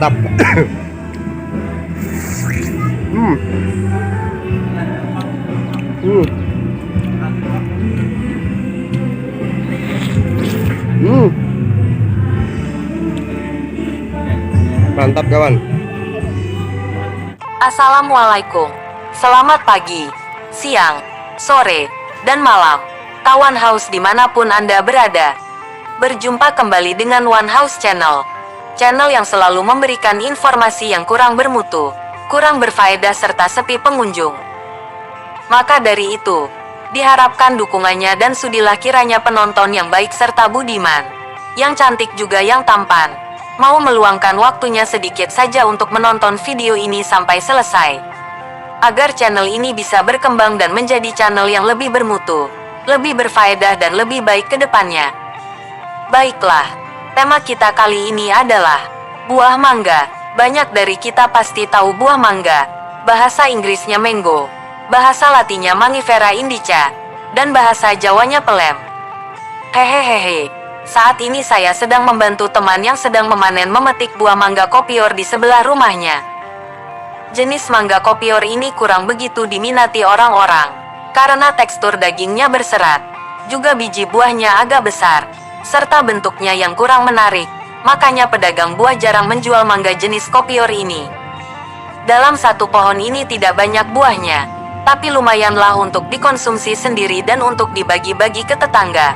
Mantap. Hmm. Hmm. Hmm. Mantap kawan. Assalamualaikum. Selamat pagi, siang, sore, dan malam, kawan Haus dimanapun Anda berada. Berjumpa kembali dengan One House Channel. Channel yang selalu memberikan informasi yang kurang bermutu, kurang berfaedah serta sepi pengunjung. Maka dari itu, diharapkan dukungannya dan sudilah kiranya penonton yang baik serta budiman, yang cantik juga yang tampan, mau meluangkan waktunya sedikit saja untuk menonton video ini sampai selesai. Agar channel ini bisa berkembang dan menjadi channel yang lebih bermutu, lebih berfaedah dan lebih baik ke depannya. Baiklah, tema kita kali ini adalah buah mangga. Banyak dari kita pasti tahu buah mangga. Bahasa Inggrisnya mango, bahasa Latinnya Mangifera indica, dan bahasa Jawanya pelem. Hehehehe, saat ini saya sedang membantu teman yang sedang memetik buah mangga kopior di sebelah rumahnya. Jenis mangga kopior ini kurang begitu diminati orang-orang, karena tekstur dagingnya berserat, juga biji buahnya agak besar, serta bentuknya yang kurang menarik, makanya pedagang buah jarang menjual mangga jenis kopior ini. Dalam satu pohon ini tidak banyak buahnya, tapi lumayanlah untuk dikonsumsi sendiri dan untuk dibagi-bagi ke tetangga.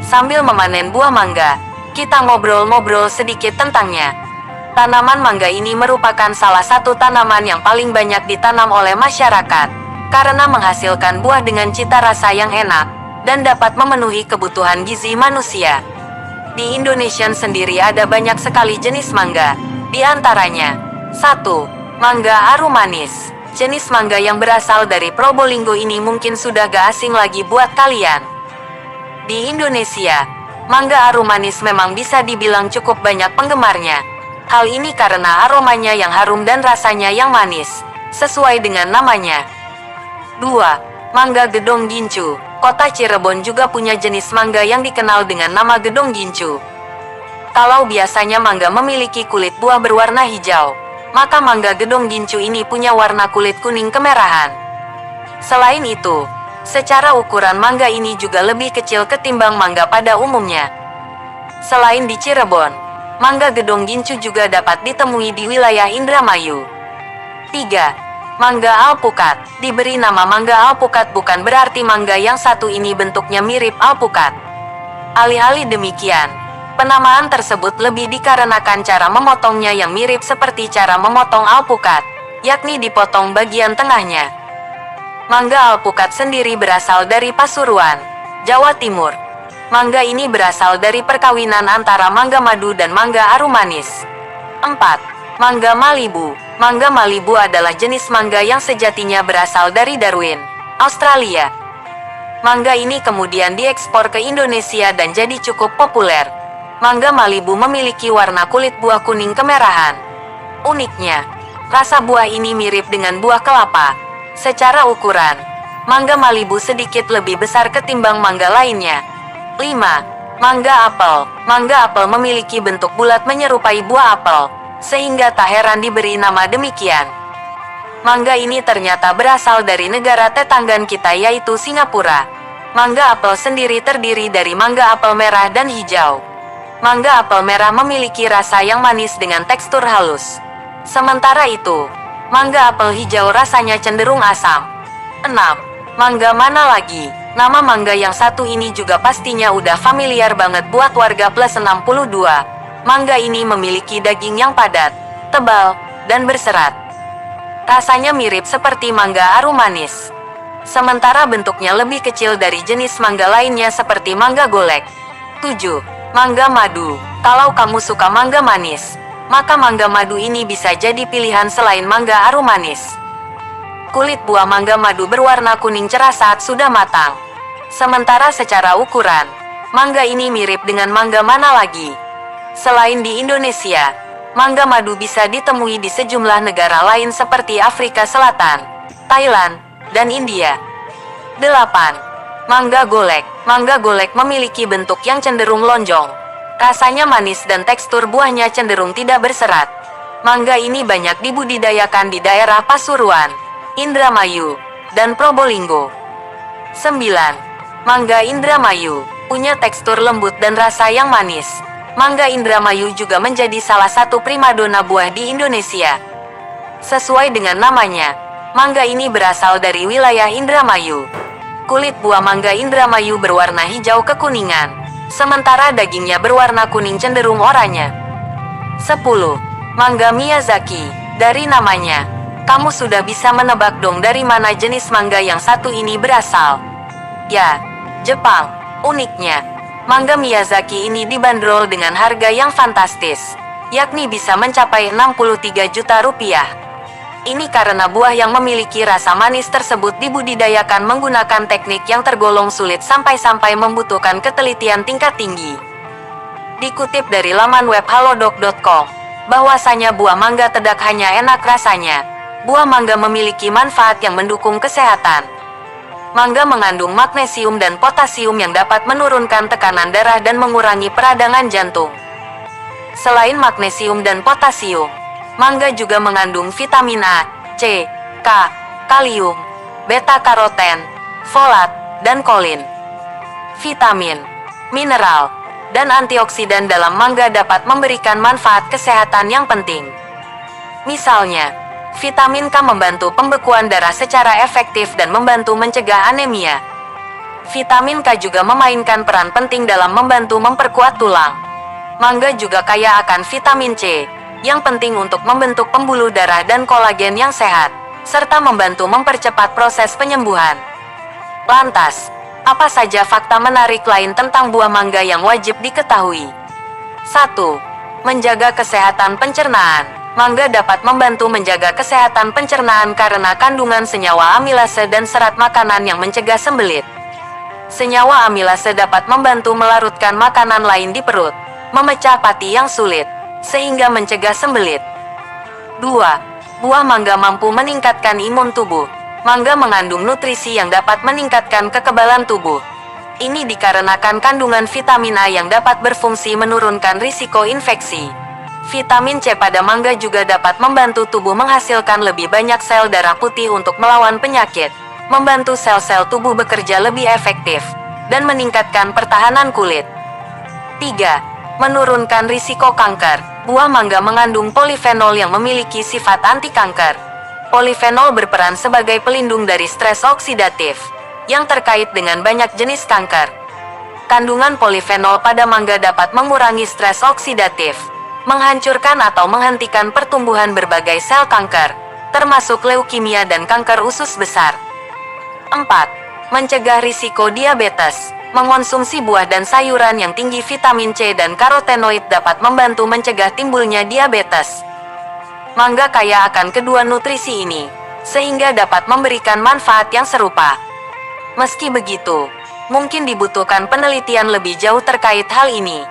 Sambil memanen buah mangga, kita ngobrol-ngobrol sedikit tentangnya. Tanaman mangga ini merupakan salah satu tanaman yang paling banyak ditanam oleh masyarakat, karena menghasilkan buah dengan cita rasa yang enak, dan dapat memenuhi kebutuhan gizi manusia. Di Indonesia sendiri ada banyak sekali jenis mangga, di antaranya 1. Mangga arum manis. Jenis mangga yang berasal dari Probolinggo ini mungkin sudah gak asing lagi buat kalian. Di Indonesia, mangga arum manis memang bisa dibilang cukup banyak penggemarnya. Hal ini karena aromanya yang harum dan rasanya yang manis, sesuai dengan namanya. 2. Mangga gedong gincu. Kota Cirebon juga punya jenis mangga yang dikenal dengan nama gedong gincu. Kalau biasanya mangga memiliki kulit buah berwarna hijau, maka mangga gedong gincu ini punya warna kulit kuning kemerahan. Selain itu, secara ukuran mangga ini juga lebih kecil ketimbang mangga pada umumnya. Selain di Cirebon, mangga gedong gincu juga dapat ditemui di wilayah Indramayu. 3. Mangga alpukat. Diberi nama mangga alpukat bukan berarti mangga yang satu ini bentuknya mirip alpukat. Alih-alih demikian, penamaan tersebut lebih dikarenakan cara memotongnya yang mirip seperti cara memotong alpukat, yakni dipotong bagian tengahnya. Mangga alpukat sendiri berasal dari Pasuruan, Jawa Timur. Mangga ini berasal dari perkawinan antara mangga madu dan mangga arum manis. 4. Mangga Malibu. Mangga Malibu adalah jenis mangga yang sejatinya berasal dari Darwin, Australia. Mangga ini kemudian diekspor ke Indonesia dan jadi cukup populer. Mangga Malibu memiliki warna kulit buah kuning kemerahan. Uniknya, rasa buah ini mirip dengan buah kelapa. Secara ukuran, mangga Malibu sedikit lebih besar ketimbang mangga lainnya. 5. Mangga apel. Mangga apel memiliki bentuk bulat menyerupai buah apel, sehingga tak heran diberi nama demikian. Mangga ini ternyata berasal dari negara tetangga kita yaitu Singapura. Mangga apel sendiri terdiri dari mangga apel merah dan hijau. Mangga apel merah memiliki rasa yang manis dengan tekstur halus. Sementara itu, mangga apel hijau rasanya cenderung asam. 6. Mangga mana lagi? Nama mangga yang satu ini juga pastinya udah familiar banget buat warga plus 62. Mangga ini memiliki daging yang padat, tebal, dan berserat. Rasanya mirip seperti mangga arum manis. Sementara bentuknya lebih kecil dari jenis mangga lainnya seperti mangga golek. 7. Mangga madu. Kalau kamu suka mangga manis, maka mangga madu ini bisa jadi pilihan selain mangga arum manis. Kulit buah mangga madu berwarna kuning cerah saat sudah matang. Sementara secara ukuran, mangga ini mirip dengan mangga mana lagi? Selain di Indonesia, mangga madu bisa ditemui di sejumlah negara lain seperti Afrika Selatan, Thailand, dan India. 8. Mangga golek. Mangga golek memiliki bentuk yang cenderung lonjong. Rasanya manis dan tekstur buahnya cenderung tidak berserat. Mangga ini banyak dibudidayakan di daerah Pasuruan, Indramayu, dan Probolinggo. 9. Mangga Indramayu punya tekstur lembut dan rasa yang manis. Mangga Indramayu juga menjadi salah satu primadona buah di Indonesia. Sesuai dengan namanya, mangga ini berasal dari wilayah Indramayu. Kulit buah mangga Indramayu berwarna hijau kekuningan, sementara dagingnya berwarna kuning cenderung oranye. 10. Mangga Miyazaki. Dari namanya, kamu sudah bisa menebak dong dari mana jenis mangga yang satu ini berasal. Ya, Jepang. Uniknya, mangga Miyazaki ini dibanderol dengan harga yang fantastis, yakni bisa mencapai 63 juta rupiah. Ini karena buah yang memiliki rasa manis tersebut dibudidayakan menggunakan teknik yang tergolong sulit sampai-sampai membutuhkan ketelitian tingkat tinggi. Dikutip dari laman web halodoc.com, bahwasanya buah mangga tidak hanya enak rasanya, buah mangga memiliki manfaat yang mendukung kesehatan. Mangga mengandung magnesium dan potasium yang dapat menurunkan tekanan darah dan mengurangi peradangan jantung. Selain magnesium dan potasium, mangga juga mengandung vitamin A, C, K, kalium, beta-karoten, folat, dan kolin. Vitamin, mineral, dan antioksidan dalam mangga dapat memberikan manfaat kesehatan yang penting. Misalnya, vitamin K membantu pembekuan darah secara efektif dan membantu mencegah anemia. Vitamin K juga memainkan peran penting dalam membantu memperkuat tulang. Mangga juga kaya akan vitamin C, yang penting untuk membentuk pembuluh darah dan kolagen yang sehat, serta membantu mempercepat proses penyembuhan. Lantas, apa saja fakta menarik lain tentang buah mangga yang wajib diketahui? 1. Menjaga kesehatan pencernaan. Mangga dapat membantu menjaga kesehatan pencernaan karena kandungan senyawa amilase dan serat makanan yang mencegah sembelit. Senyawa amilase dapat membantu melarutkan makanan lain di perut, memecah pati yang sulit, sehingga mencegah sembelit. 2. Buah mangga mampu meningkatkan imun tubuh. Mangga mengandung nutrisi yang dapat meningkatkan kekebalan tubuh. Ini dikarenakan kandungan vitamin A yang dapat berfungsi menurunkan risiko infeksi. Vitamin C pada mangga juga dapat membantu tubuh menghasilkan lebih banyak sel darah putih untuk melawan penyakit, membantu sel-sel tubuh bekerja lebih efektif, dan meningkatkan pertahanan kulit. 3. Menurunkan risiko kanker. Buah mangga mengandung polifenol yang memiliki sifat anti kanker. Polifenol berperan sebagai pelindung dari stres oksidatif, yang terkait dengan banyak jenis kanker. Kandungan polifenol pada mangga dapat mengurangi stres oksidatif, menghancurkan atau menghentikan pertumbuhan berbagai sel kanker, termasuk leukemia dan kanker usus besar. 4. Mencegah risiko diabetes. Mengonsumsi buah dan sayuran yang tinggi vitamin C dan karotenoid dapat membantu mencegah timbulnya diabetes. Mangga kaya akan kedua nutrisi ini, sehingga dapat memberikan manfaat yang serupa. Meski begitu, mungkin dibutuhkan penelitian lebih jauh terkait hal ini.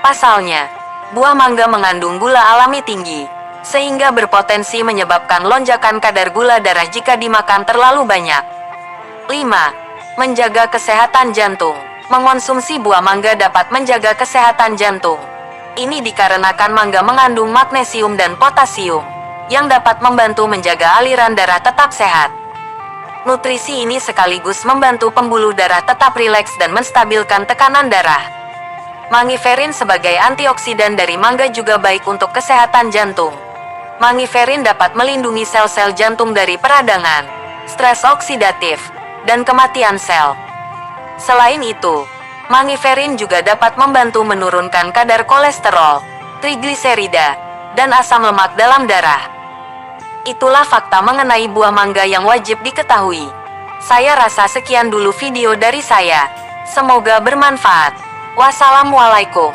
Pasalnya, buah mangga mengandung gula alami tinggi, sehingga berpotensi menyebabkan lonjakan kadar gula darah jika dimakan terlalu banyak. 5. Menjaga kesehatan jantung. Mengonsumsi buah mangga dapat menjaga kesehatan jantung. Ini dikarenakan mangga mengandung magnesium dan potasium, yang dapat membantu menjaga aliran darah tetap sehat. Nutrisi ini sekaligus membantu pembuluh darah tetap rileks dan menstabilkan tekanan darah. Mangiferin sebagai antioksidan dari mangga juga baik untuk kesehatan jantung. Mangiferin dapat melindungi sel-sel jantung dari peradangan, stres oksidatif, dan kematian sel. Selain itu, mangiferin juga dapat membantu menurunkan kadar kolesterol, trigliserida, dan asam lemak dalam darah. Itulah fakta mengenai buah mangga yang wajib diketahui. Saya rasa sekian dulu video dari saya. Semoga bermanfaat. Wassalamualaikum.